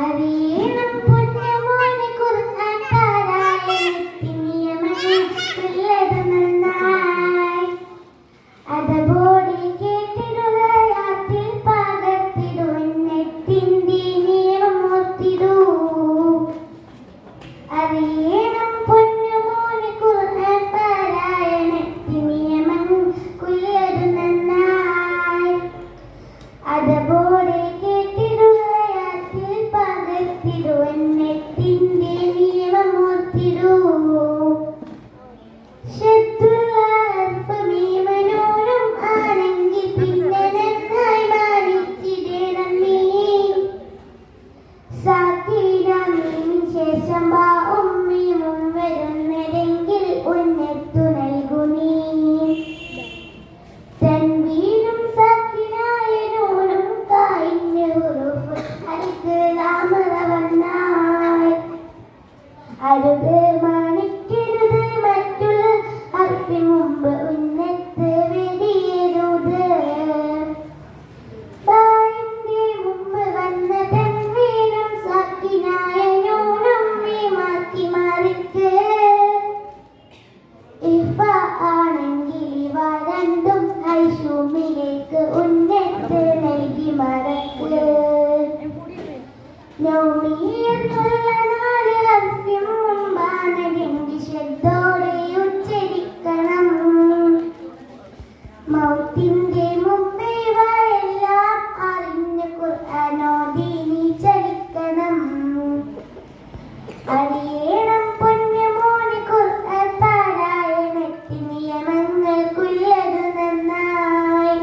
അറിയണം പുണ്യമോനെ ഖുർആൻ പാരായണത്തിൻ നിയമങ്ങൾ ചൊല്ലത് നന്നായി. അതോടെ കേട്ടിടുകയാത്തിൽ പകർത്തിടുവെന്നെത്തിൻ്റെ നിയമം ഓർത്തിടൂ. അറിയണം പൊന്നുമോനെ ഖുർആൻ പാരായണത്തിൻ നിയമങ്ങൾ ചൊല്ലത് നന്നായി. അതോടെ കേട്ടിടുകയാത്തിൽ പകർത്തിടുവെന്നെത്തിൻ്റെ നിയമം ഓർത്തിടൂ. വരുന്നതെങ്കിൽ ഉന്നത്തു നൽകു നീ. തൻവീനും സക്കിനായ നൂനും കായിഞ്ഞ ഹുറൂഫ് അൽക്ക് ലാമറ വന്നായി. അരുത് മാണിക്കരുത് മറ്റുള്ള അർഫിന് മുമ്പ് ഉന്നത്ത് വെടിയരുത്. ബായിന്റെ മുമ്പ് വന്ന തൻവീനും സക്കിനായ നൂനും മാറ്റി മാറിക്ക്. ഇഫ ആണെങ്കിൽ ഇവ രണ്ടും ഐഷൂമിലേക്ക് ഉന്നത്ത് നൽകി മറക്ക്. നൗമിയെന്നുള്ള നാല് ഹർഫിൻ മുമ്പാണതെങ്കിൽ ശ്രദ്ധയോടെ ഉച്ചരിക്കണം. മൗത്തിന്റെ മുമ്പേ ഇവയെല്ലാം അറിഞ്ഞ് ഖുർആനോദി നീ ചലിക്കണം. അറിയണം പൊന്നുമോനെ ഖുർആൻ പാരായണത്തിൻ നിയമങ്ങൾ ചൊല്ലത് നന്നായി.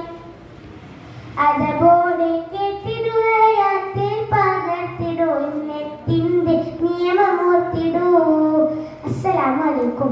അതോടെ കേട്ടിടുകയാത്തിൽ പകർത്തിടുവെന്നെത്തിൻ്റെ നിയമം ഓർത്തിടൂ. അസ്സലാമു അലൈക്കും.